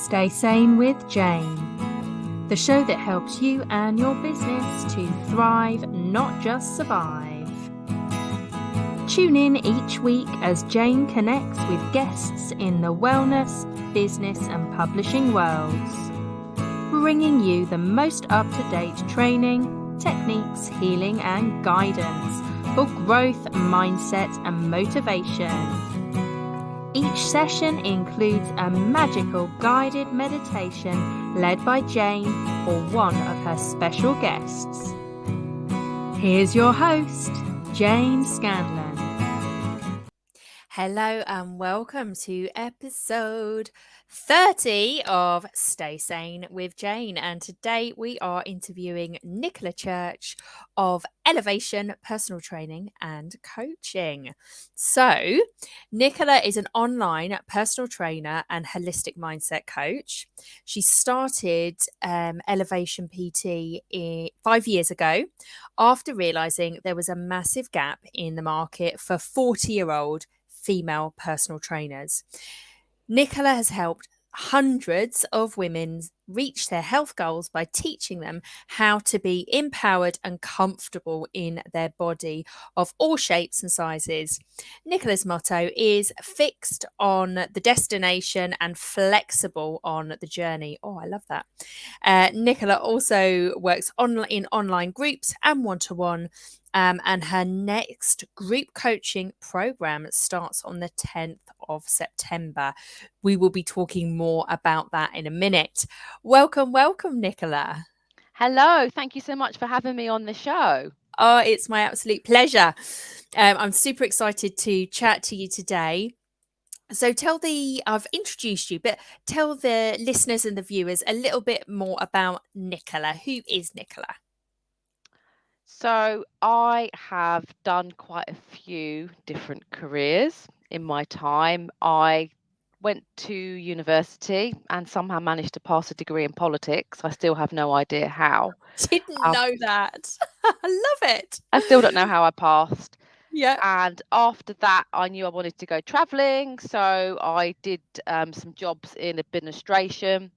Stay Sane with Jane, the show that helps you and your business to thrive, not just survive. Tune in each week as Jane connects with guests in the wellness, business and publishing worlds, bringing you the most up-to-date training, techniques, healing and guidance for growth, mindset and motivation. Each session includes a magical guided meditation led by Jane or one of her special guests. Here's your host, Jane Scanlon. Hello and welcome to episode 30 of Stay Sane with Jane. And today we are interviewing Nicola Church of Elevation Personal Training and Coaching. So, Nicola is an online personal trainer and holistic mindset coach. She started Elevation PT 5 years ago after realizing there was a massive gap in the market for 40-year-old female personal trainers. Nicola has helped hundreds of women reach their health goals by teaching them how to be empowered and comfortable in their body of all shapes and sizes. Nicola's motto is fixed on the destination and flexible on the journey. Oh, I love that. Nicola also works in online groups and one-to-one. And her next group coaching program starts on the 10th of September. We will be talking more about that in a minute. Welcome, Nicola. Hello, thank you so much for having me on the show. Oh, it's my absolute pleasure. I'm super excited to chat to you today. So I've introduced you, but tell the listeners and the viewers a little bit more about Nicola. Who is Nicola? So I have done quite a few different careers in my time. I went to university and somehow managed to pass a degree in politics. I still have no idea how. Didn't know that. I love it. I still don't know how I passed. Yeah. And after that, I knew I wanted to go traveling. So I did some jobs in administration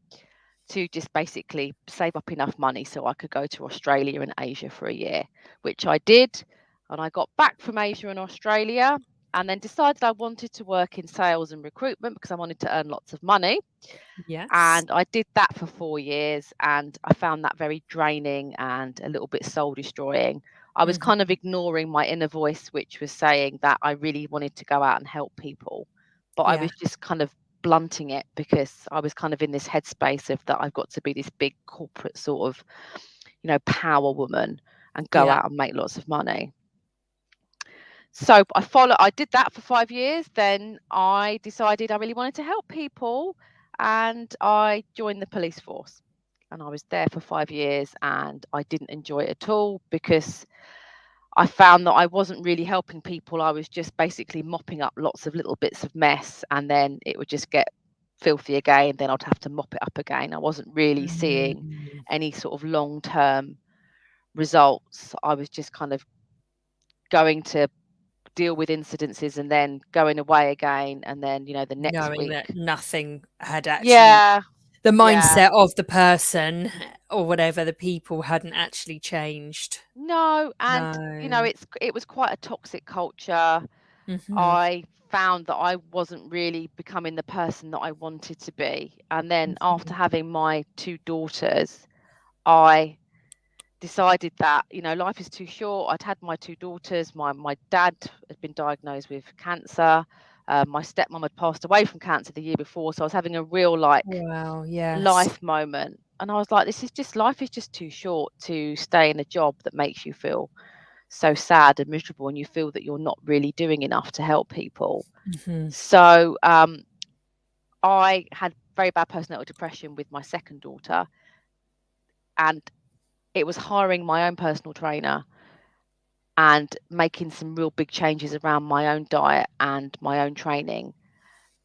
to just basically save up enough money so I could go to Australia and Asia for a year, which I did. And I got back from Asia and Australia and then decided I wanted to work in sales and recruitment because I wanted to earn lots of money. Yes. And I did that for 4 years and I found that very draining and a little bit soul destroying. I was kind of ignoring my inner voice, which was saying that I really wanted to go out and help people. But I was just kind of blunting it because I was kind of in this headspace of that I've got to be this big corporate sort of, power woman and go out and make lots of money. So I did that for 5 years. Then I decided I really wanted to help people and I joined the police force. And I was there for 5 years and I didn't enjoy it at all because I found that I wasn't really helping people. I was just basically mopping up lots of little bits of mess and then it would just get filthy again. Then I'd have to mop it up again. I wasn't really seeing any sort of long-term results. I was just kind of going to deal with incidences and then going away again. And then, the next Knowing week. that nothing had actually, the mindset of the person or whatever, the people hadn't actually changed. No, and it was quite a toxic culture. I found that I wasn't really becoming the person that I wanted to be. And then after having my 2 daughters, I decided that, life is too short. I'd had my 2 daughters. My dad had been diagnosed with cancer. My stepmom had passed away from cancer the year before. So I was having a real life moment. And I was like, life is just too short to stay in a job that makes you feel so sad and miserable and you feel that you're not really doing enough to help people. So I had very bad postnatal depression with my second daughter and it was hiring my own personal trainer and making some real big changes around my own diet and my own training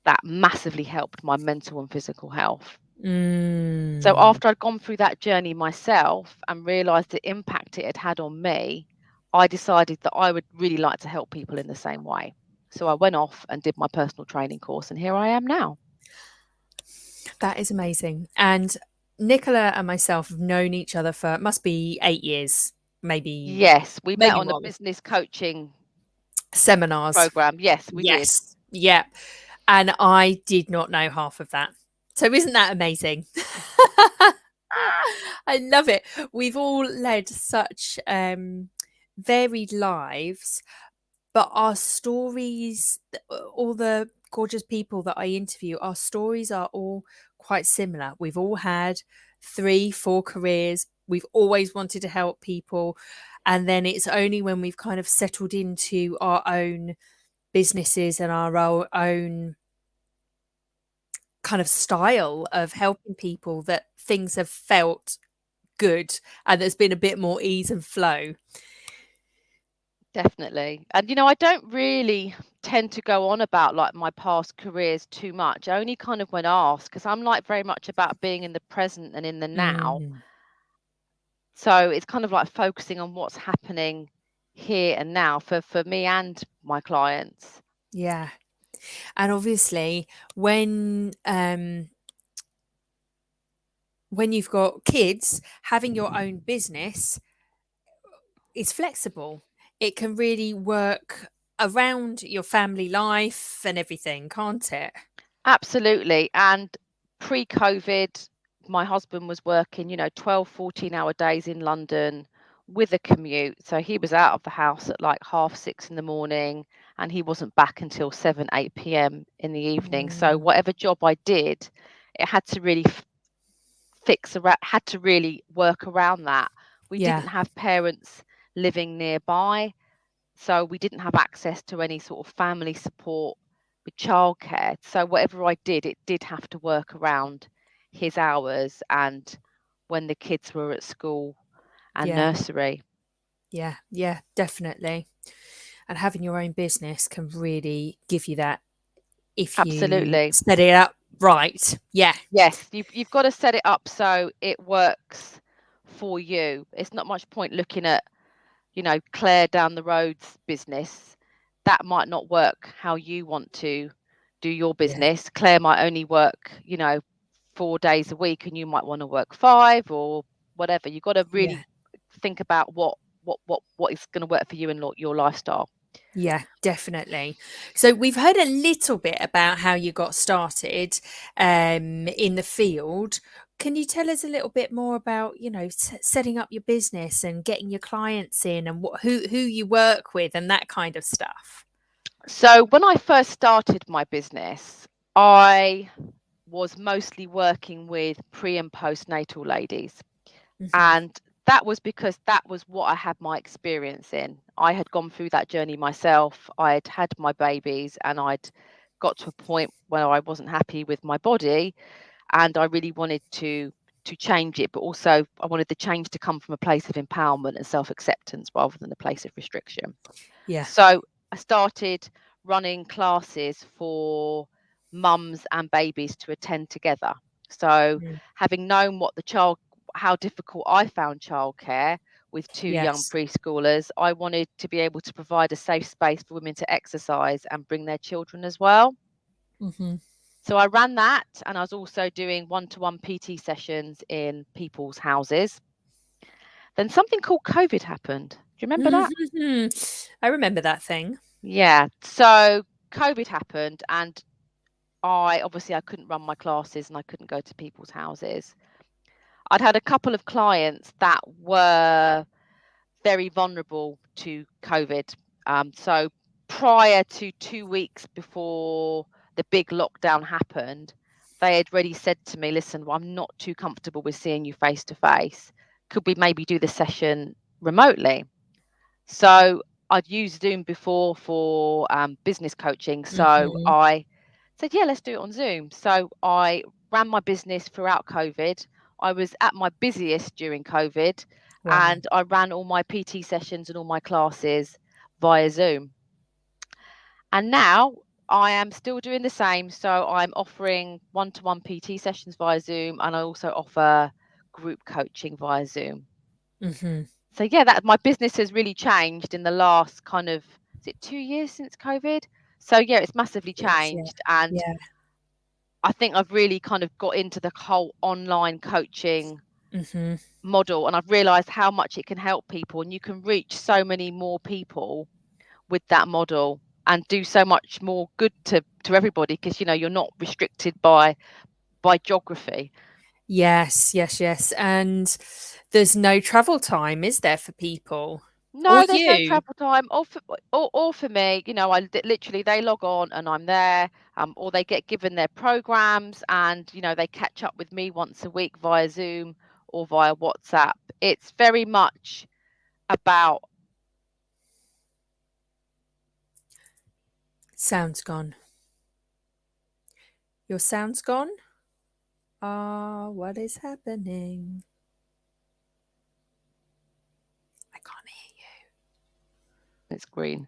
that massively helped my mental and physical health. So after I'd gone through that journey myself and realised the impact it had had on me, I decided that I would really like to help people in the same way. So I went off and did my personal training course and here I am now. That is amazing. And Nicola and myself have known each other for must be 8 years, maybe Yes, we met maybe on a more. business coaching Seminars. program. Yes, we did. Yes. Yeah. And I did not know half of that. So isn't that amazing? I love it. We've all led such varied lives, but our stories, all the gorgeous people that I interview, our stories are all quite similar. We've all had 3, 4 careers. We've always wanted to help people. And then it's only when we've kind of settled into our own businesses and our own kind of style of helping people that things have felt good and there's been a bit more ease and flow. Definitely. And I don't really tend to go on about like my past careers too much. Only kind of when asked, because I'm like very much about being in the present and in the now. Mm, So it's kind of like focusing on what's happening here and now for me and my clients. yeah. And obviously when you've got kids, having your own business is flexible. It can really work around your family life and everything, can't it? Absolutely. And pre-COVID, my husband was working, 12, 14-hour days in London with a commute. So he was out of the house at like 6:30 in the morning and he wasn't back until 7, 8 p.m. in the evening. So Mm, whatever job I did, it had to really had to really work around that. We yeah, didn't have parents living nearby. So we didn't have access to any sort of family support with childcare. So whatever I did, it did have to work around his hours and when the kids were at school and yeah, nursery. yeah, yeah, definitely. And having your own business can really give you that if you Absolutely. set it up right. Yeah, Yes, you've got to set it up so it works for you. It's not much point looking at, Claire down the road's business. That might not work how you want to do your yeah, business. Claire might only work, 4 days a week and you might want to work 5 or whatever. You've got to yeah. really think about what is going to work for you and your lifestyle. Yeah, definitely. So we've heard a little bit about how you got started in the field. Can you tell us a little bit more about, setting up your business and getting your clients in and who you work with and that kind of stuff? So when I first started my business, I was mostly working with pre and postnatal ladies. Hmm. And that was because that was what I had my experience in. I had gone through that journey myself. I had had my babies and I'd got to a point where I wasn't happy with my body and I really wanted to change it, but also I wanted the change to come from a place of empowerment and self-acceptance rather than a place of restriction. Yeah. So I started running classes for mums and babies to attend together. So Mm. having known how difficult I found childcare with 2 young Yes. preschoolers, I wanted to be able to provide a safe space for women to exercise and bring their children as well. Hmm. So I ran that and I was also doing one-to-one PT sessions in people's houses. Then something called COVID happened. Do you remember that? Hmm. I remember that thing. Yeah. So COVID happened and I couldn't run my classes and I couldn't go to people's houses. I'd had a couple of clients that were very vulnerable to COVID. So prior to 2 weeks before the big lockdown happened, they had already said to me, listen, well, I'm not too comfortable with seeing you face to face. Could we maybe do the session remotely? So I'd used Zoom before for business coaching. So Hmm. I said, yeah, let's do it on Zoom. So I ran my business throughout COVID. I was at my busiest during COVID Wow. and I ran all my PT sessions and all my classes via Zoom. And now I am still doing the same. So I'm offering one-to-one PT sessions via Zoom and I also offer group coaching via Zoom. Hmm. So yeah, that my business has really changed in the last kind of, is it 2 years since COVID? So yeah, it's massively Yes. Yeah. changed and Yeah. I think I've really kind of got into the whole online coaching model, and I've realized how much it can help people, and you can reach so many more people with that model and do so much more good to everybody, because you're not restricted by geography. Yes, yes, yes. And there's no travel time, is there, for people? Or No, there's no you? travel time. Or for me, I literally, they log on and I'm there, or they get given their programs, and they catch up with me once a week via Zoom or via WhatsApp. It's very much about. Sound's gone. Your sound's gone? Ah, what is happening? I can't hear It's green.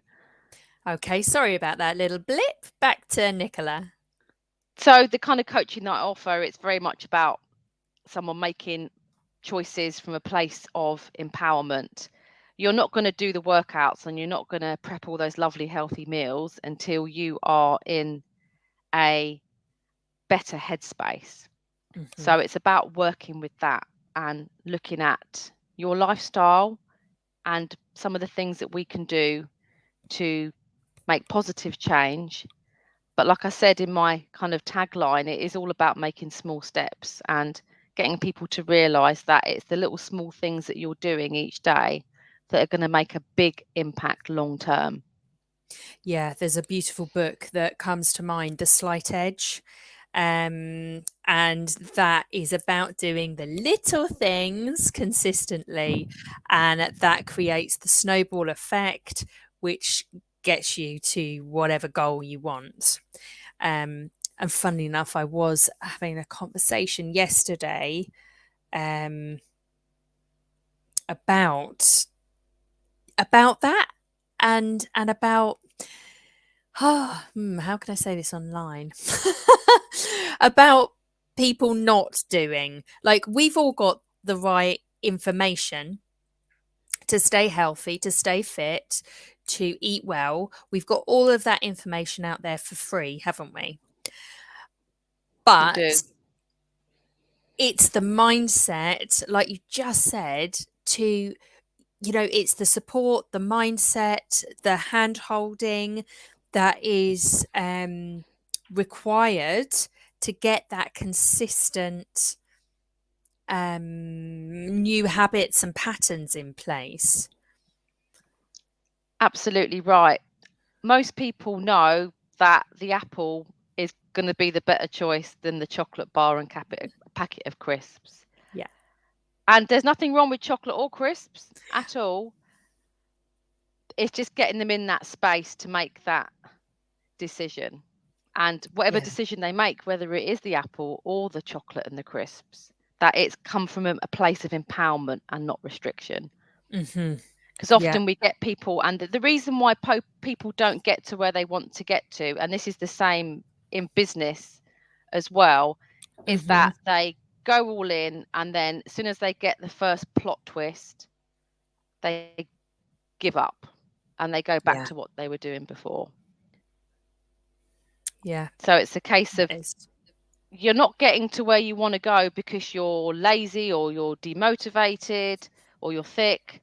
you. Okay, sorry about that little blip. Back to Nicola. So the kind of coaching that I offer, it's very much about someone making choices from a place of empowerment. You're not going to do the workouts and you're not going to prep all those lovely healthy meals until you are in a better headspace. So it's about working with that and looking at your lifestyle and some of the things that we can do to make positive change. But like I said in my kind of tagline, it is all about making small steps and getting people to realize that it's the little small things that you're doing each day that are going to make a big impact long term. Yeah, there's a beautiful book that comes to mind, The Slight Edge. And that is about doing the little things consistently, and that creates the snowball effect, which gets you to whatever goal you want. And funnily enough, I was having a conversation yesterday about that, and about how can I say this online? About people not doing, like, we've all got the right information to stay healthy, to stay fit, to eat well. We've got all of that information out there for free, haven't we? We do. But it's the mindset, like you just said, to, it's the support, the mindset, the hand holding that is required to get that consistent new habits and patterns in place. Absolutely right. Most people know that the apple is going to be the better choice than the chocolate bar and packet of crisps. Yeah. And there's nothing wrong with chocolate or crisps at all. It's just getting them in that space to make that decision. And whatever Yeah. decision they make, whether it is the apple or the chocolate and the crisps, that it's come from a place of empowerment and not restriction. Because Yeah. often we get people, and the reason why people don't get to where they want to get to, and this is the same in business as well, is that they go all in, and then as soon as they get the first plot twist, they give up and they go back Yeah. to what they were doing before. Yeah. So it's a case of It is. you're not getting to where you want to go because you're lazy or you're demotivated or you're thick.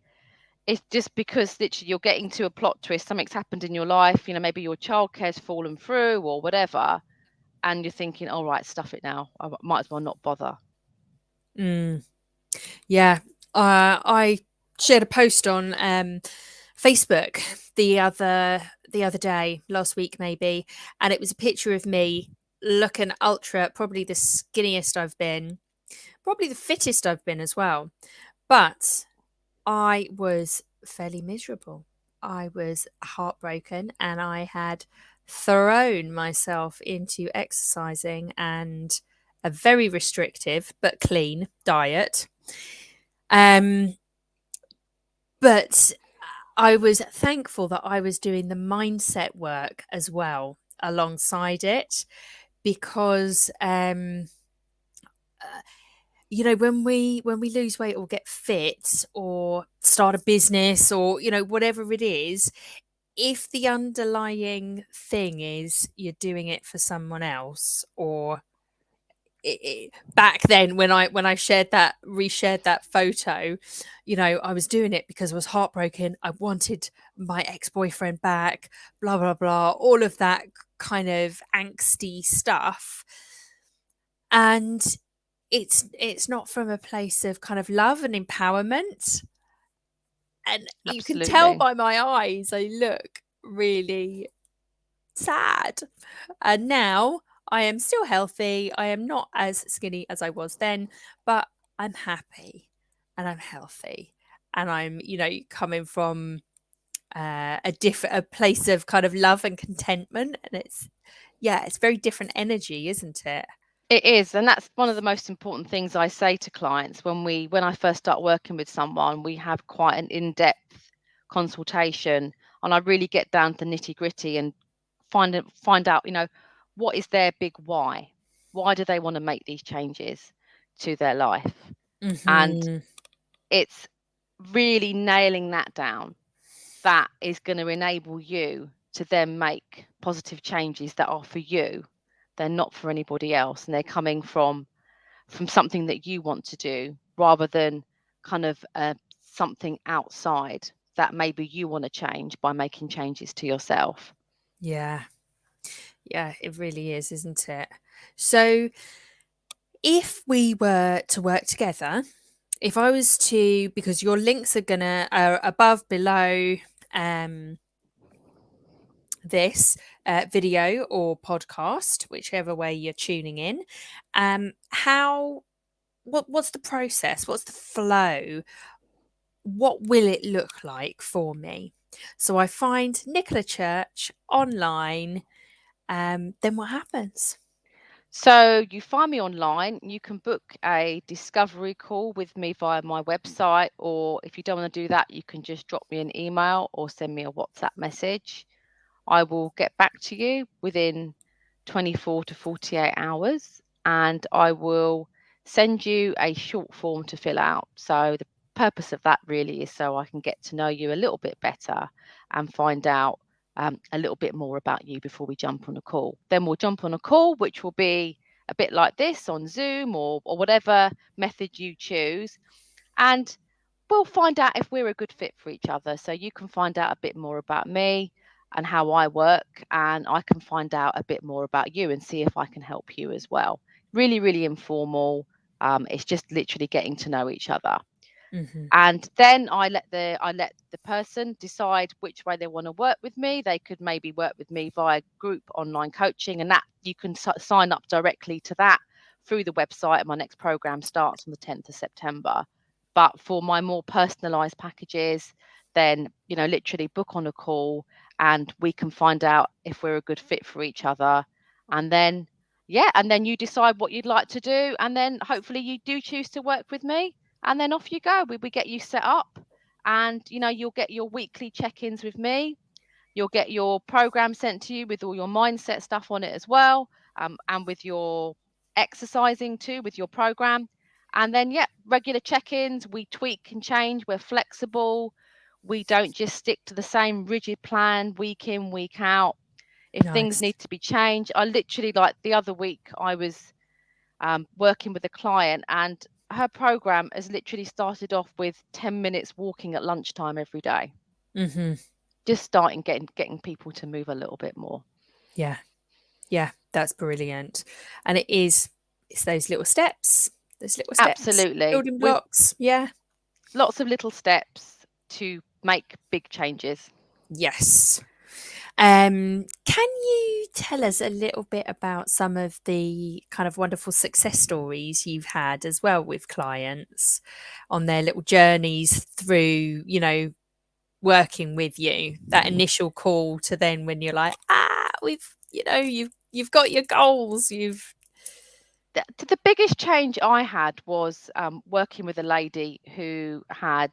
It's just because literally you're getting to a plot twist. Something's happened in your life. Maybe your childcare's fallen through or whatever. And you're thinking, all right, stuff it now. I might as well not bother. Yeah. I shared a post on Facebook the other day, last week maybe, and it was a picture of me looking ultra, probably the skinniest I've been, probably the fittest I've been as well. But I was fairly miserable. I was heartbroken, and I had thrown myself into exercising and a very restrictive but clean diet. But I was thankful that I was doing the mindset work as well alongside it, because when we lose weight or get fit or start a business or whatever it is, if the underlying thing is you're doing it for someone else, or back then when I reshared that photo, I was doing it because I was heartbroken. I wanted my ex-boyfriend back, blah blah blah, all of that kind of angsty stuff. And it's not from a place of kind of love and empowerment. And you can tell Absolutely. by my eyes, I look really sad. And now I am still healthy. I am not as skinny as I was then, but I'm happy and I'm healthy. And I'm, coming from a place of kind of love and contentment. And it's very different energy, isn't it? It is, and that's one of the most important things I say to clients when I first start working with someone. We have quite an in-depth consultation, and I really get down to nitty-gritty and find out, what is their big why? Why do they want to make these changes to their life? And Mm-hmm. it's really nailing that down that is going to enable you to then make positive changes that are for you. They're not for anybody else, and they're coming from something that you want to do rather than kind of something outside that maybe you want to change by making changes to yourself. Yeah. Yeah, it really is, isn't it? So, if we were to work together, if I was to, because your links are above, below, um, this video or podcast, whichever way you're tuning in, what's the process? What's the flow? What will it look like for me? So I find Nicola Church online. Then what happens? So you find me online. You can book a discovery call with me via my website, or if you don't want to do that, you can just drop me an email or send me a WhatsApp message. I will get back to you within 24 to 48 hours, and I will send you a short form to fill out. So the purpose of that really is so I can get to know you a little bit better and find out a little bit more about you before we jump on a call. Then we'll jump on a call, which will be a bit like this on Zoom or whatever method you choose. And we'll find out if we're a good fit for each other. So you can find out a bit more about me and how I work, and I can find out a bit more about you and see if I can help you as well. Really, really informal. It's just literally getting to know each other. Mm-hmm. And then I let the person decide which way they want to work with me. They could maybe work with me via group online coaching, and that you can sign up directly to that through the website. And my next program starts on the 10th of September. But for my more personalized packages, then literally book on a call, and we can find out if we're a good fit for each other. And then and then you decide what you'd like to do, and then hopefully you do choose to work with me, and then off you go. We get you set up, and you'll get your weekly check-ins with me. You'll get your program sent to you with all your mindset stuff on it as well, and with your exercising too with your program. And then regular check-ins. We tweak and change. We're flexible. We don't just stick to the same rigid plan week in, week out. If things Nice. need to be changed, I literally, like the other week, I was working with a client, and her program has literally started off with 10 minutes walking at lunchtime every day. Mm-hmm. Just starting getting people to move a little bit more. Yeah. Yeah. That's brilliant. And it's those little steps, Absolutely. building With blocks. Yeah. lots of little steps to make big changes. Yes. Can you tell us a little bit about some of the kind of wonderful success stories you've had as well with clients on their little journeys through, working with you? That initial call to then when you're like, you've got your goals, you've The biggest change I had was working with a lady who had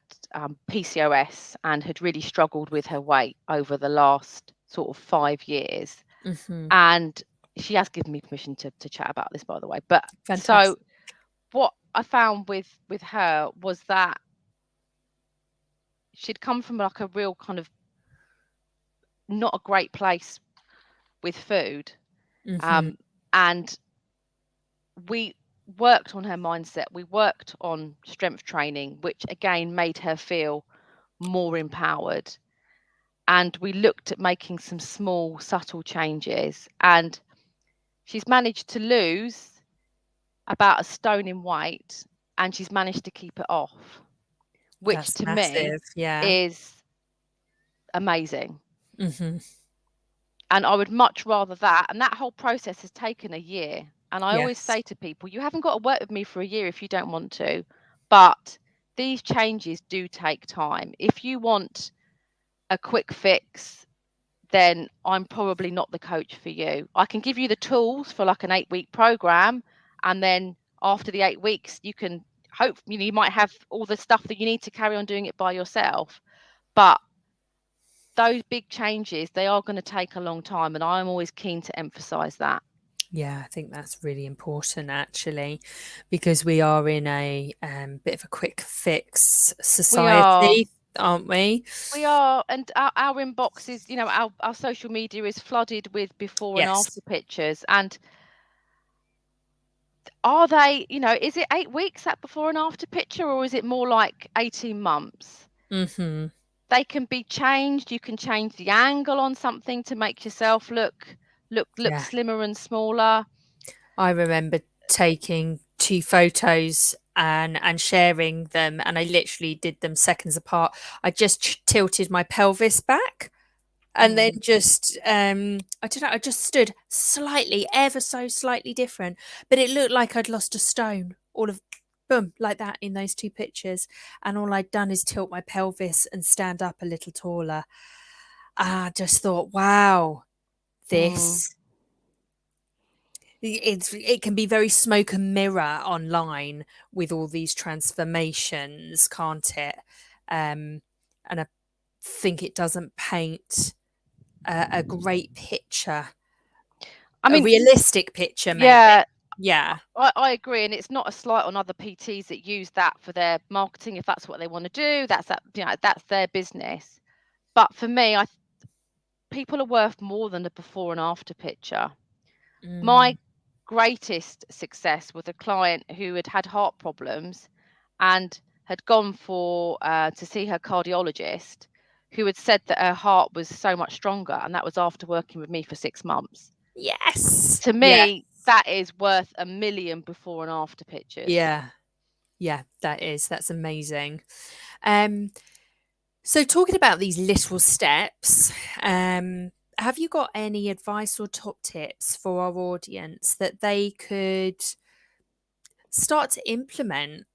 PCOS and had really struggled with her weight over the last sort of 5 years. Mhm. And she has given me permission to chat about this, by the way. But so Fantastic. what I found with her was that she'd come from like a real kind of not a great place with food. Mhm. And we worked on her mindset. We worked on strength training, which again made her feel more empowered. And we looked at making some small, subtle changes. And she's managed to lose about a stone in weight, and she's managed to keep it off, which That's to me massive. Yeah. is amazing. Hmm. And I would much rather that. And that whole process has taken a year. And I always Yes. say to people, you haven't got to work with me for a year if you don't want to. But these changes do take time. If you want a quick fix, then I'm probably not the coach for you. I can give you the tools for like an 8-week program. And then after the 8 weeks, you can hope, you might have all the stuff that you need to carry on doing it by yourself. But those big changes, they are going to take a long time. And I'm always keen to emphasize that. Yeah, I think that's really important actually, because we are in a bit of a quick fix We are. society, aren't we? We are, and our inbox is, our social media is flooded with before and Yes. after pictures. And are they, is it 8 weeks, that before and after picture, or is it more like 18 months? Hmm. They can be changed. You can change the angle on something to make yourself look Yeah. slimmer and smaller. I remember taking two photos and sharing them, and I literally did them seconds apart. I just tilted my pelvis back, and then Mm, just I don't know, I just stood slightly, ever so slightly different, but it looked like I'd lost a stone, all of boom, like that in those two pictures. And all I'd done is tilt my pelvis and stand up a little taller. I just thought, wow, mm. this it can be very smoke and mirror online with all these transformations, can't it? And I think it doesn't paint a great picture, I a mean, realistic picture, maybe. yeah, Yeah. I agree, and it's not a slight on other PTs that use that for their marketing. If that's what they want to do, that's their business. But for me, people are worth more than a before and after picture. Mm. My greatest success was a client who had had heart problems and had gone for to see her cardiologist, who had said that her heart was so much stronger, and that was after working with me for 6 months. Yes. To Yeah. me, that is worth a million before and after pictures. Yeah. Yeah. That's amazing. Um, so talking about these little steps, have you got any advice or top tips for our audience that they could start to implement?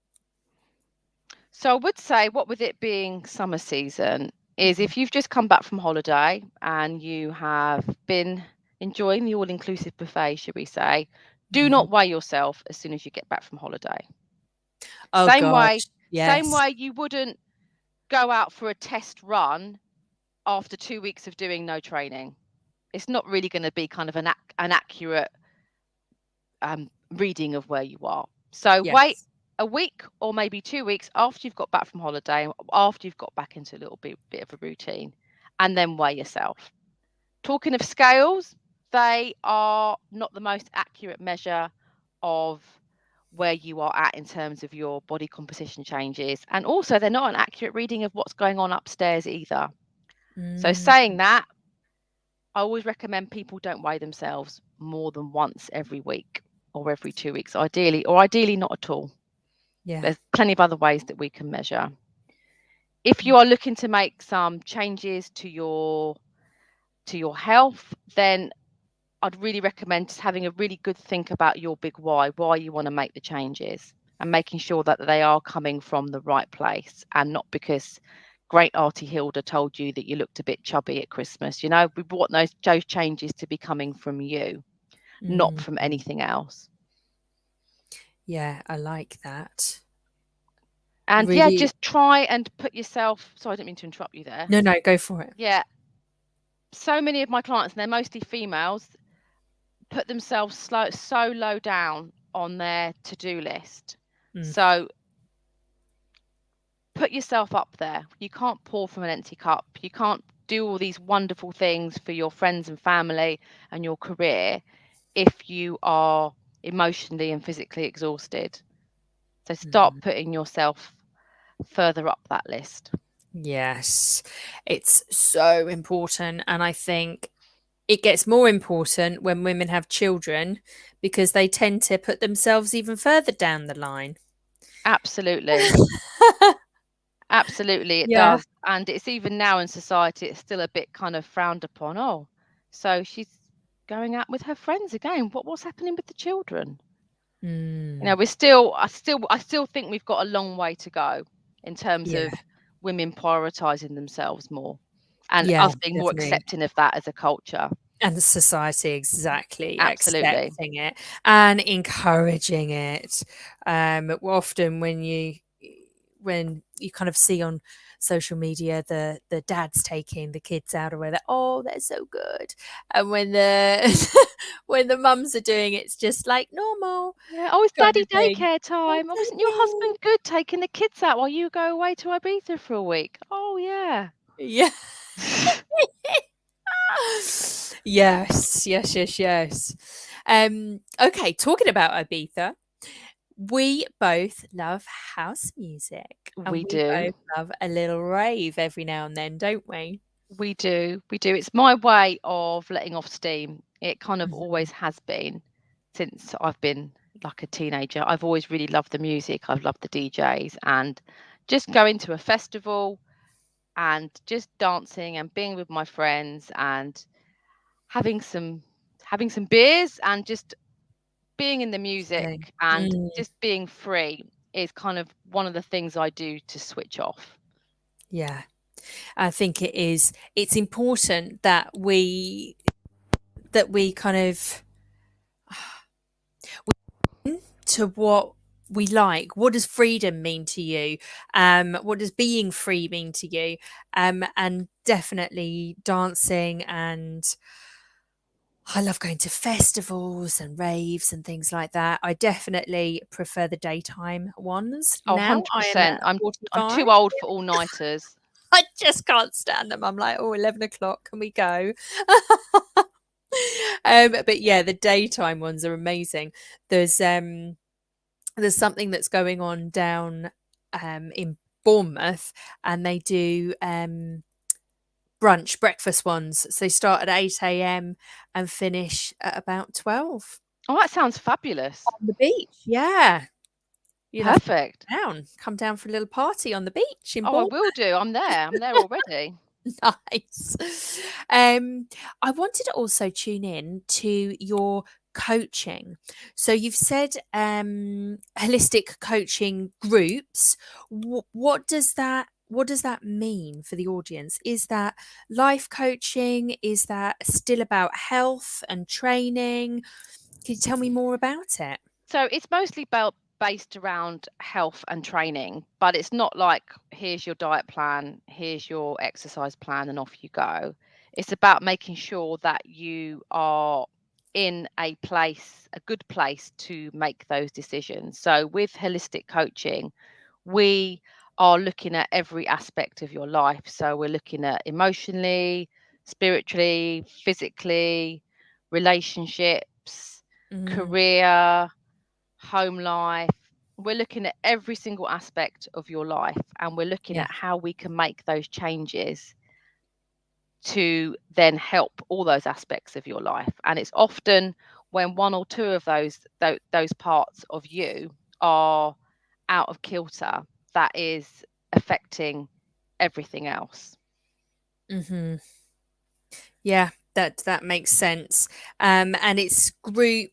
So I would say, what with it being summer season, is Mhm. if you've just come back from holiday and you have been enjoying the all-inclusive buffet, should we say, do Mhm. not weigh yourself as soon as you get back from holiday. Oh Same way, gosh, same yes. way you wouldn't go out for a test run after 2 weeks of doing no training. It's not really going to be kind of an accurate reading of where you are. So wait Yes. a week or maybe 2 weeks after you've got back from holiday, after you've got back into a little bit of a routine, and then weigh yourself. Talking of scales, they are not the most accurate measure of where you are at in terms of your body composition changes. And also, they're not an accurate reading of what's going on upstairs either. So, Mm, saying that, I always recommend people don't weigh themselves more than once every week or every 2 weeks, ideally not at all. yeah. There's plenty of other ways that we can measure. If you are looking to make some changes to your health, then I'd really recommend just having a really good think about your big why you want to make the changes, and making sure that they are coming from the right place and not because great Auntie Hilda told you that you looked a bit chubby at Christmas. We want those changes to be coming from you, not Mm, from anything else. yeah, I like that. And yeah, Really. just try and put yourself. Sorry, I didn't mean to interrupt you there. No, no, go for it. Yeah, so many of my clients, and they're mostly females, put themselves so low down on their to-do list. Mm, So put yourself up there. You can't pour from an empty cup. You can't do all these wonderful things for your friends and family and your career if you are emotionally and physically exhausted. So start Mhm. putting yourself further up that list. Yes, it's so important. And I think it gets more important when women have children because they tend to put themselves even further down the line. Absolutely. Absolutely, it Yeah. does. And it's even now in society, it's still a bit kind of frowned upon. Oh, so she's going out with her friends again. What's happening with the children? Mm, I still think we've got a long way to go in terms yeah. of women prioritizing themselves more and Yeah, us being more definitely. accepting of that as a culture. And the society exactly Absolutely. accepting it and encouraging it. Often when you kind of see on social media the dads taking the kids out or whether they're so good, and when the when the mums are doing it, it's just like normal Yeah. Oh, it's kind daddy of thing. daycare time. Oh, isn't your husband good taking the kids out while you go away to Ibiza for a week? Oh, yeah. Yeah. Yes, yes, yes, yes. Okay, talking about Ibiza, we both love house music and We we do. both love a little rave every now and then, don't we? We do. We do. It's my way of letting off steam. It kind of Mhm. always has been since I've been like a teenager. I've always really loved the music. I've loved the DJs and just going to a festival and just dancing and being with my friends and having some having some beers and just being in the music Same. and Mm, just being free is kind of one of the things I do to switch off. yeah, I think it's important that we kind of to what we like. What does freedom mean to you? What does being free mean to you? And definitely dancing, and I love going to festivals and raves and things like that. I definitely prefer the daytime ones Oh, now. I am at 100%. I'm 45. too old for all-nighters. I just can't stand them. I'm like, 11 o'clock, can we go? But yeah, the daytime ones are amazing. There's um there's something that's going on down in Bournemouth, and they do breakfast ones. So they start at 8 a.m. and finish at about 12 Oh, that sounds fabulous. on the beach. Yeah. You'll have to Perfect. come down for a little party on the beach in Oh, I Bournemouth. will do. I'm there. I'm there already. Nice. I wanted to also tune in to your coaching. So you've said holistic coaching groups. What does that mean for the audience? Is that life coaching? Is that still about health and training? Can you tell me more about it? So it's mostly about based around health and training, but it's not like here's your diet plan, here's your exercise plan, and off you go. It's about making sure that you are in a good place to make those decisions. So with holistic coaching, we are looking at every aspect of your life. So we're looking at emotionally, spiritually, physically, relationships, Mm, career, home life. We're looking at every single aspect of your life and we're looking yeah. at how we can make those changes to then help all those aspects of your life. And it's often when one or two of those parts of you are out of kilter that is affecting everything else. Hmm. Yeah, that makes sense. And it's group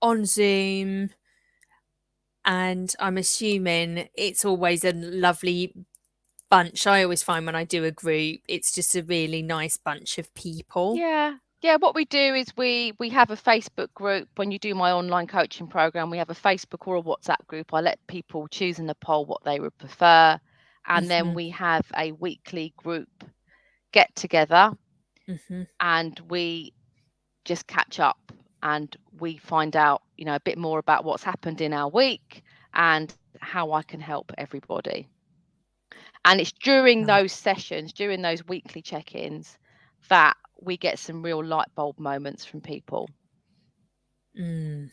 on Zoom, and I'm assuming it's always a lovely bunch. I always find when I do a group, it's just a really nice bunch of people. Yeah. Yeah, what we do is we have a Facebook group. When you do my online coaching program, we have a Facebook or a WhatsApp group. I let people choose in the poll what they would prefer. And then Mhm, we have a weekly group get together mhm. and we just catch up and we find out, a bit more about what's happened in our week and how I can help everybody. And it's during Nice. those sessions, during those weekly check-ins, that we get some real light bulb moments from people. Mm.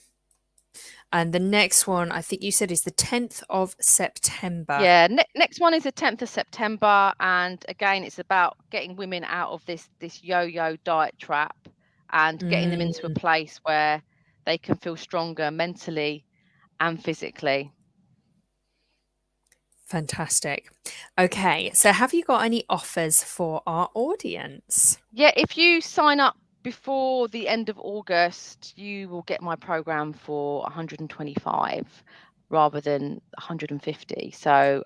And the next one, I think you said, is the 10th of September. Yeah, next one is the 10th of September, and again, it's about getting women out of this yo-yo diet trap and getting them into a Mm, place where they can feel stronger mentally and physically. fantastic. Okay, so have you got any offers for our audience? Yeah, if you sign up before the end of August, you will get my program for 125 rather than 150. So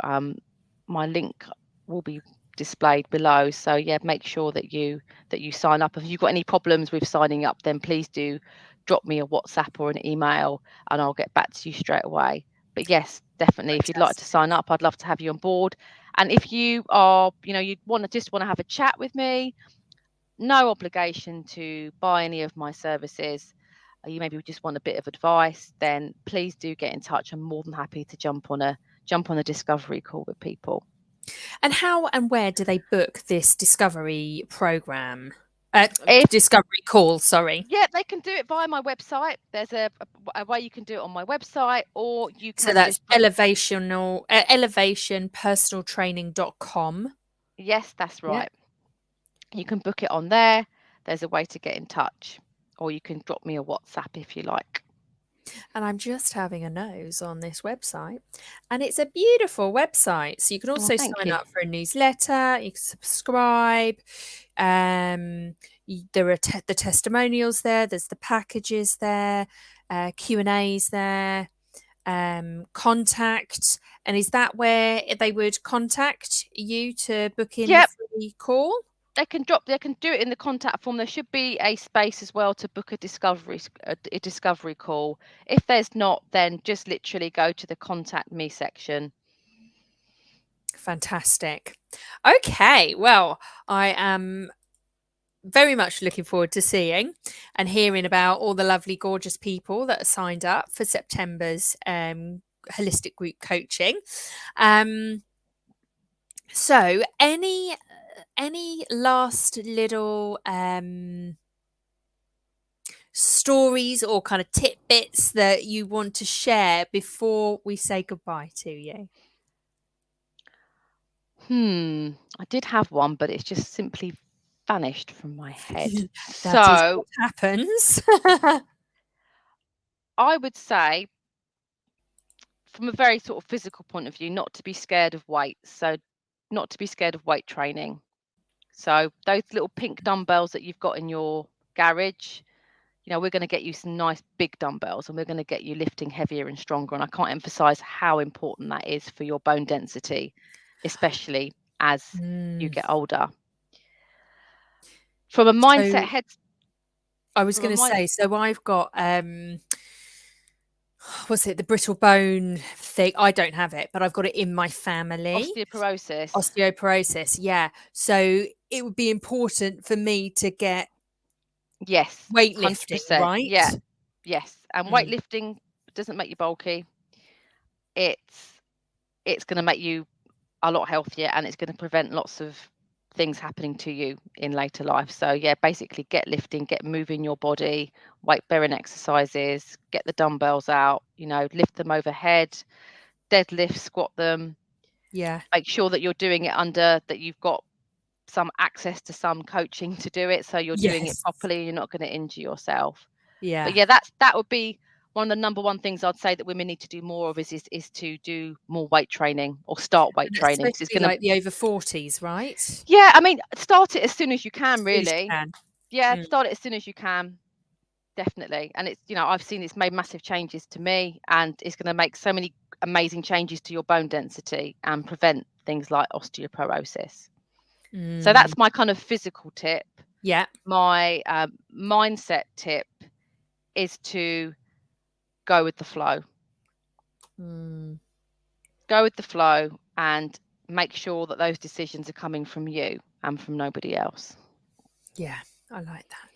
my link will be displayed below. So yeah, make sure that you sign up. If you've got any problems with signing up, then please do drop me a WhatsApp or an email and I'll get back to you straight away. But yes, definitely, if you'd like to Fantastic. sign up, I'd love to have you on board. And if you are, you'd just want to have a chat with me, no obligation to buy any of my services. You maybe just want a bit of advice, then please do get in touch. I'm more than happy to jump on a discovery call with people. And how and where do they book this discovery program? If Discovery call, sorry. Yeah, they can do it via my website. There's a way you can do it on my website, or you So can that's just book. elevationpersonaltraining.com. Yes, that's Yep. right. You can book it on there. There's a way to get in touch, or you can drop me a WhatsApp if you like. And I'm just having a nose on this website, and it's a beautiful website. So you can Oh, also thank sign you. up for a newsletter, you can subscribe. There are the testimonials there, there's the packages there, Q&As there, contact. And is that where they would contact you to book in the Yep, free call? they can do it in the contact form. There should be a space as well to book a discovery call. If there's not, then just literally go to the contact me section. Fantastic. Okay, well, I am very much looking forward to seeing and hearing about all the lovely, gorgeous people that are signed up for September's holistic group coaching. So, any last little stories or kind of tidbits that you want to share before we say goodbye to you? I did have one, but it's just simply vanished from my head. That is So what happens. I would say, from a very sort of physical point of view, not to be scared of weights. So not to be scared of weight training. So those little pink dumbbells that you've got in your garage, we're going to get you some nice big dumbbells and we're going to get you lifting heavier and stronger. And I can't emphasize how important that is for your bone density, especially as you get older. From a mindset So head, I was from a going to mind say, so I've got what's it, the brittle bone thing. I don't have it, but I've got it in my family. osteoporosis. Osteoporosis, yeah. So it would be important for me to get Yes, weightlifting, 100%. Yeah, right? yes. And Mm, weightlifting doesn't make you bulky. It's going to make you a lot healthier and it's going to prevent lots of things happening to you in later life. So yeah, basically get lifting, get moving your body, weight bearing exercises, get the dumbbells out, lift them overhead, deadlift, squat them. yeah. Make sure that you're doing it that you've got some access to some coaching to do it, so you're doing it Yes. properly, you're not going to injure yourself. But Yeah. yeah, that would be one of the number one things I'd say that women need to do more of is to do more weight training or start weight And training, because it's especially going to. like the over 40s, right? Yeah, I mean, start it as soon as you can, As soon as you really. can. Yeah, Mm, start it as soon as you can, definitely. And it's, I've seen it's made massive changes to me, and it's going to make so many amazing changes to your bone density and prevent things like osteoporosis. So mm, that's my kind of physical tip. yeah. My mindset tip is to go with the flow. Mm, Go with the flow and make sure that those decisions are coming from you and from nobody else. yeah. I like that.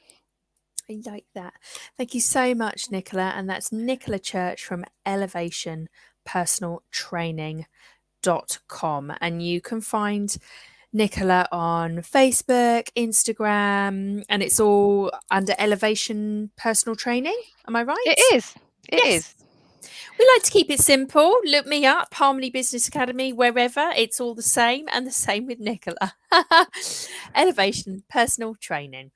I like that. Thank you so much, Nicola. And that's Nicola Church from elevationpersonaltraining.com. And you can find Nicola on Facebook, Instagram, and it's all under Elevation Personal Training. Am I It right? is. It Yes. is. We like to keep it simple. Look me up, Harmony Business Academy, wherever. It's all the same, and the same with Nicola. Elevation, personal training.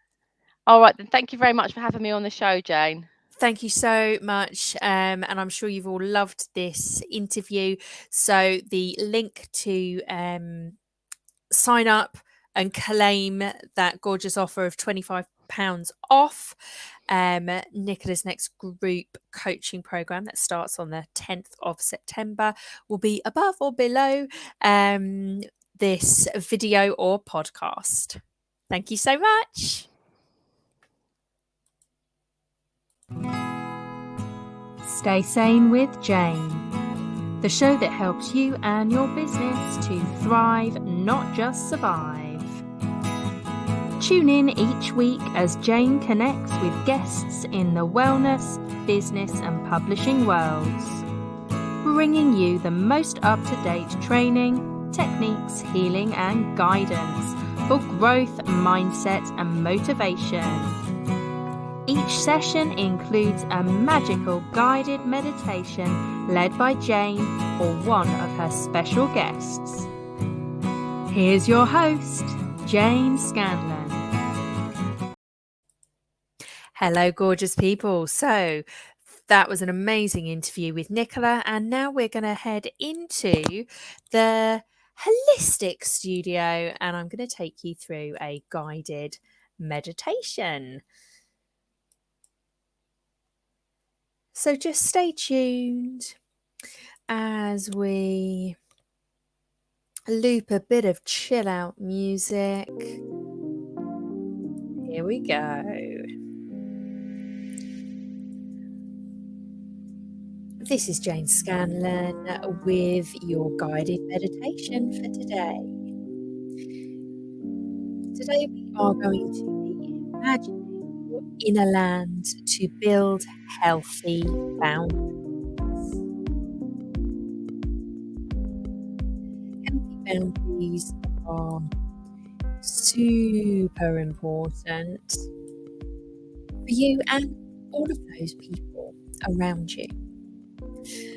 All right, then. Thank you very much for having me on the show, Jane. Thank you so much. And I'm sure you've all loved this interview. So the link to sign up and claim that gorgeous offer of £25 off Nicola's next group coaching program that starts on the 10th of September will be above or below this video or podcast. Thank you so much. Stay Sane with Jane, the show that helps you and your business to thrive, not just survive. Tune in each week as Jane connects with guests in the wellness, business and publishing worlds, bringing you the most up-to-date training, techniques, healing and guidance for growth, mindset and motivation. Each session includes a magical guided meditation led by Jane or one of her special guests. Here's your host, Jane Scanlon. Hello, gorgeous people. So that was an amazing interview with Nicola, and now we're going to head into the holistic studio, and I'm going to take you through a guided meditation. So just stay tuned as we loop a bit of chill out music. Here we go. This is Jane Scanlon with your guided meditation for today. Today we are going to be imagining your inner land to build healthy boundaries. Healthy boundaries are super important for you and all of those people around you.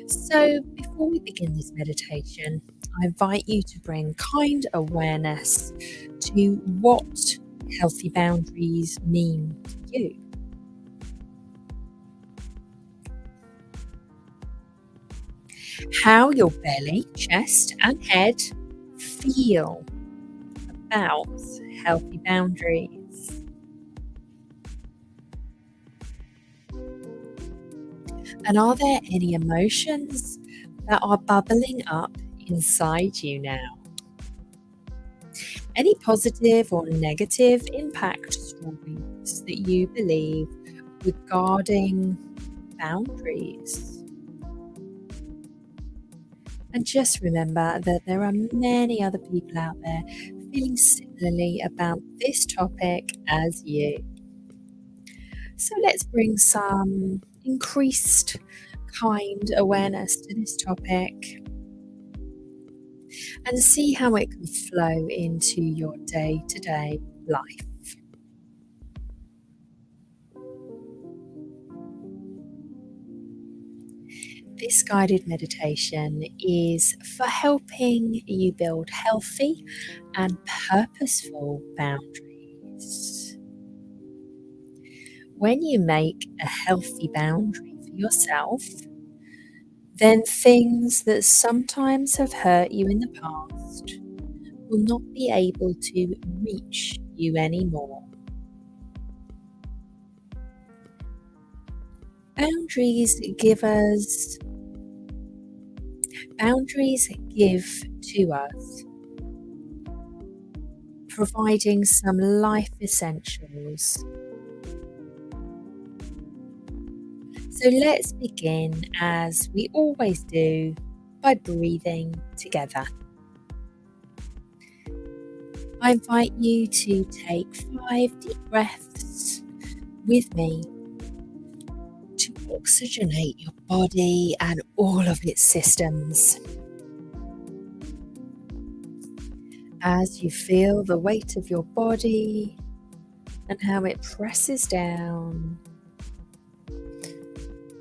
So before we begin this meditation, I invite you to bring kind awareness to what healthy boundaries mean to you. How your belly, chest and head feel about healthy boundaries. And are there any emotions that are bubbling up inside you now? Any positive or negative impact stories that you believe regarding boundaries? And just remember that there are many other people out there feeling similarly about this topic as you. So let's bring some increased kind awareness to this topic and see how it can flow into your day-to-day life. This guided meditation is for helping you build healthy and purposeful boundaries. When you make a healthy boundary for yourself, then things that sometimes have hurt you in the past will not be able to reach you anymore. Boundaries give to us, providing some life essentials. So let's begin, as we always do, by breathing together. I invite you to take 5 deep breaths with me to oxygenate your body and all of its systems. As you feel the weight of your body and how it presses down,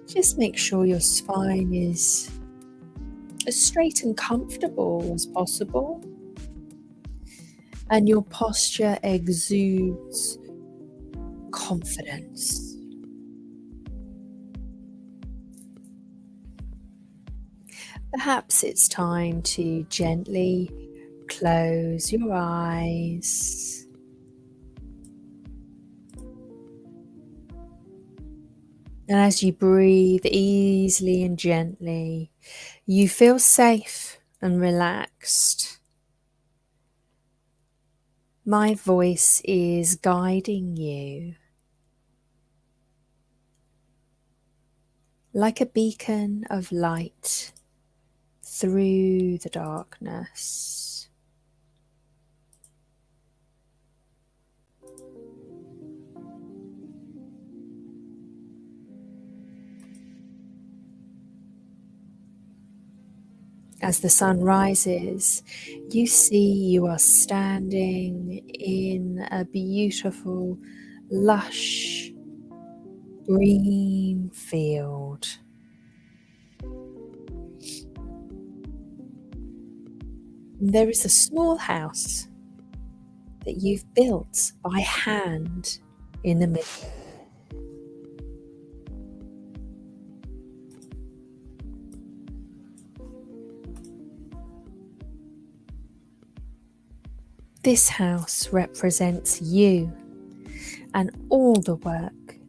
Just make sure your spine is as straight and comfortable as possible, and your posture exudes confidence. Perhaps it's time to gently close your eyes. And as you breathe easily and gently, you feel safe and relaxed. My voice is guiding you like a beacon of light through the darkness. As the sun rises, you see you are standing in a beautiful, lush, green field. There is a small house that you've built by hand in the middle. This house represents you and all the work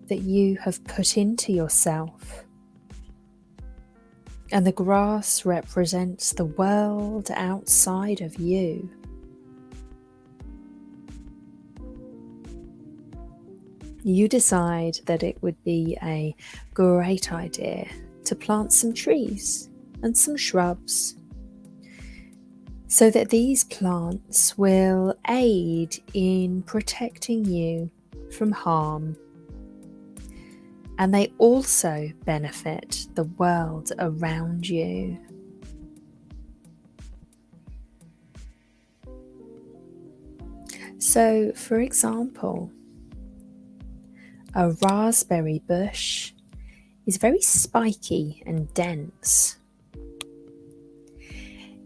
that you have put into yourself. And the grass represents the world outside of you. You decide that it would be a great idea to plant some trees and some shrubs, so that these plants will aid in protecting you from harm. And they also benefit the world around you. So, for example, a raspberry bush is very spiky and dense.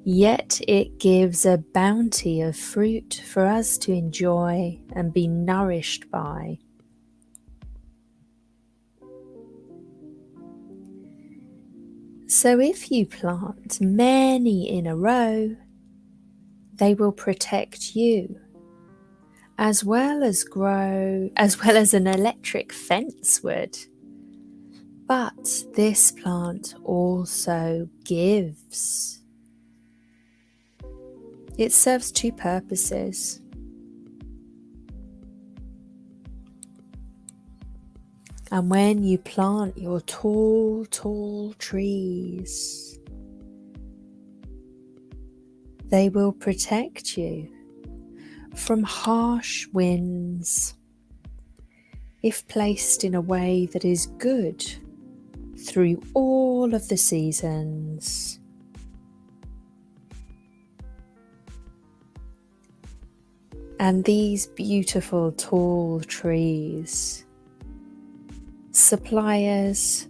Yet it gives a bounty of fruit for us to enjoy and be nourished by. So if you plant many in a row, they will protect you, as well as an electric fence would. But this plant also gives. It serves two purposes. And when you plant your tall, tall trees, they will protect you from harsh winds if placed in a way that is good through all of the seasons. And these beautiful tall trees supply us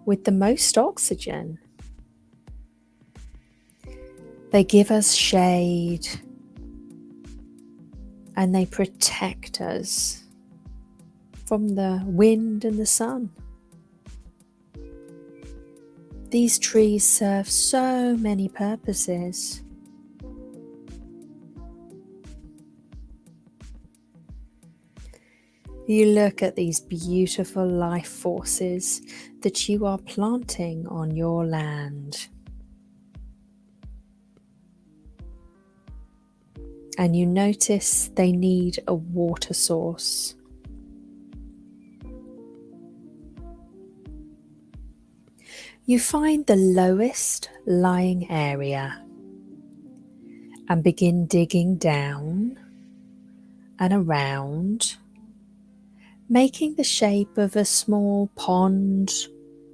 with the most oxygen. They give us shade and they protect us from the wind and the sun. These trees serve so many purposes. You look at these beautiful life forces that you are planting on your land. And you notice they need a water source. You find the lowest lying area and begin digging down and around, making the shape of a small pond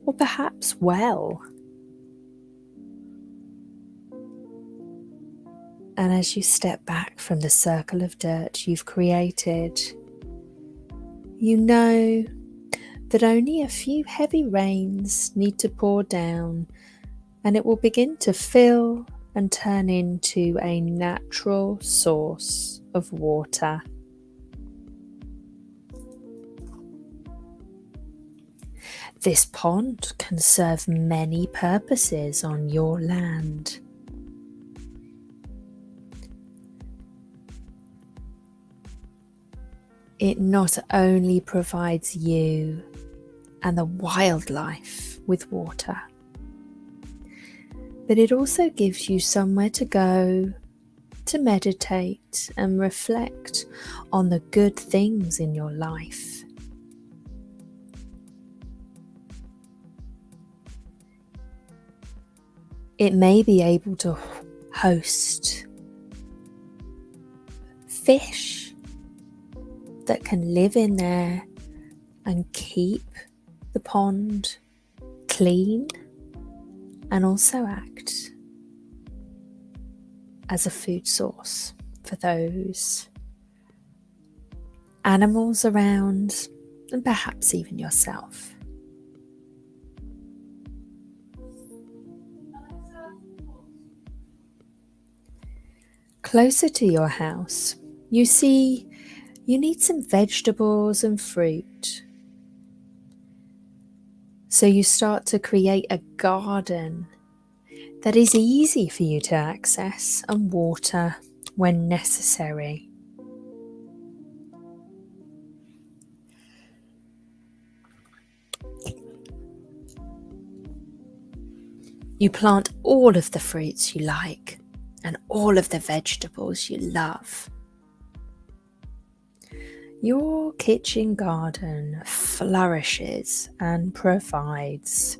or perhaps well. And as you step back from the circle of dirt you've created, you know that only a few heavy rains need to pour down and it will begin to fill and turn into a natural source of water. This pond can serve many purposes on your land. It not only provides you and the wildlife with water, but it also gives you somewhere to go to meditate and reflect on the good things in your life. It may be able to host fish that can live in there and keep the pond clean and also act as a food source for those animals around and perhaps even yourself. Closer to your house, you see you need some vegetables and fruit. So you start to create a garden that is easy for you to access and water when necessary. You plant all of the fruits you like and all of the vegetables you love. Your kitchen garden flourishes and provides.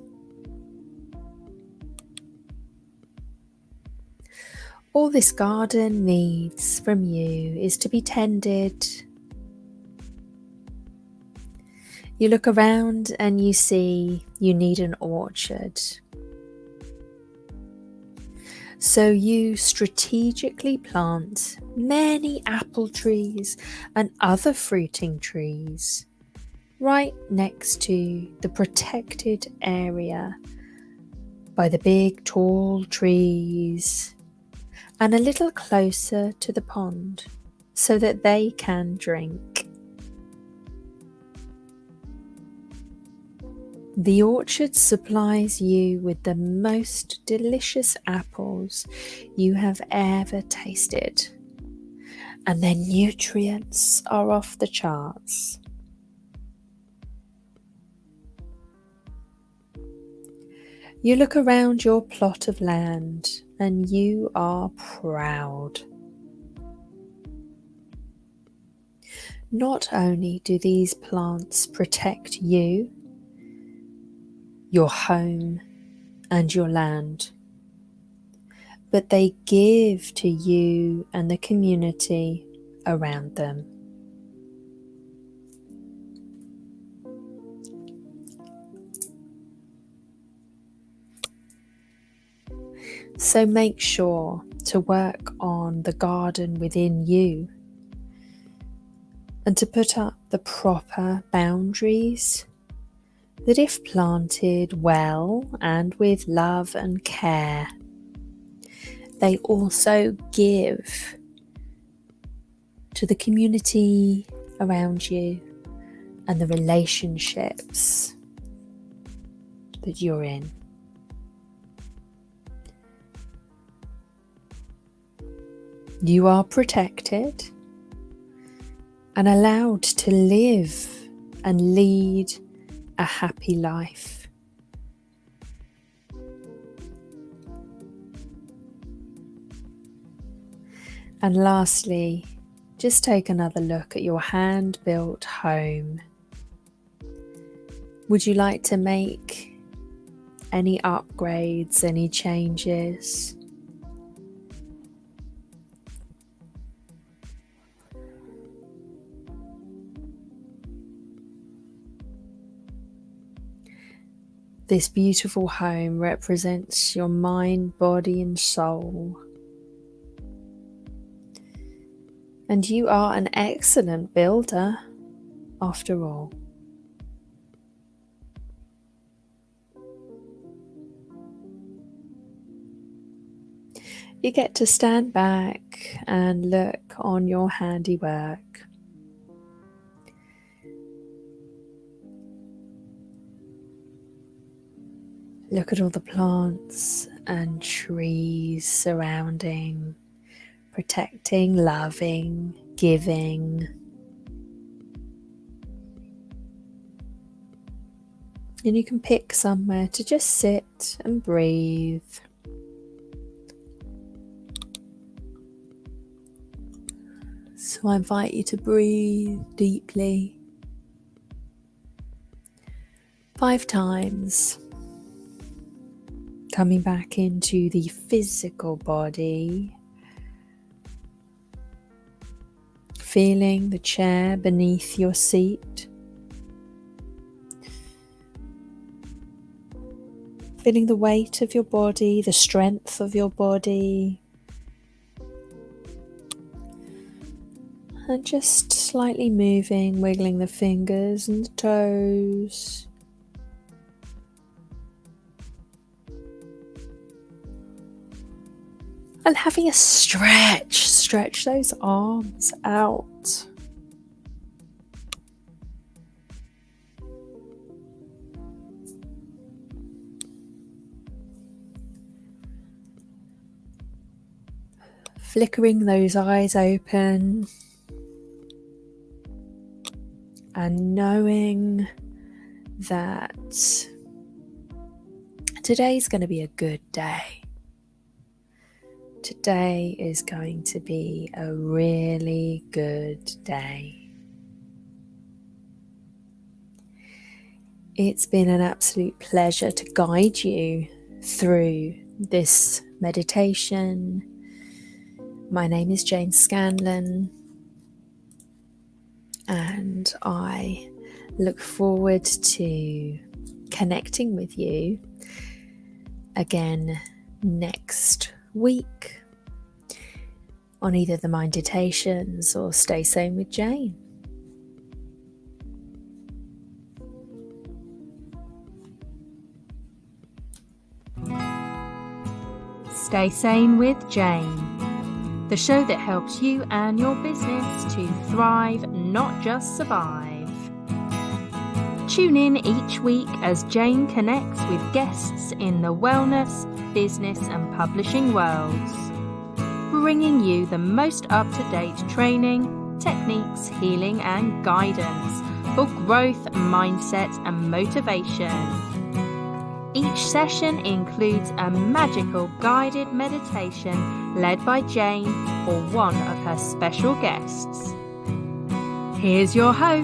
All this garden needs from you is to be tended. You look around and you see you need an orchard. So you strategically plant many apple trees and other fruiting trees right next to the protected area by the big tall trees and a little closer to the pond so that they can drink. The orchard supplies you with the most delicious apples you have ever tasted, and their nutrients are off the charts. You look around your plot of land and you are proud. Not only do these plants protect you, your home and your land, but they give to you and the community around them. So make sure to work on the garden within you and to put up the proper boundaries that, if planted well and with love and care, they also give to the community around you and the relationships that you're in. You are protected and allowed to live and lead a happy life. And lastly, just take another look at your hand-built home. Would you like to make any upgrades, any changes? This beautiful home represents your mind, body, and soul. And you are an excellent builder, after all. you get to stand back and look on your handiwork. Look at all the plants and trees surrounding, protecting, loving, giving. And you can pick somewhere to just sit and breathe. So I invite you to breathe deeply 5 times. Coming back into the physical body, feeling the chair beneath your seat, feeling the weight of your body, the strength of your body, and just slightly moving, wiggling the fingers and the toes. And having a stretch those arms out. Flickering those eyes open and knowing that today's going to be a good day. Today is going to be a really good day. It's been an absolute pleasure to guide you through this meditation. My name is Jane Scanlon, and I look forward to connecting with you again next week on either the Minditations or Stay Sane with Jane. Stay Sane with Jane, the show that helps you and your business to thrive, not just survive. Tune in each week as Jane connects with guests in the wellness, business and publishing worlds, bringing you the most up-to-date training, techniques, healing and guidance for growth, mindset and motivation. Each session includes a magical guided meditation led by Jane or one of her special guests. Here's your host,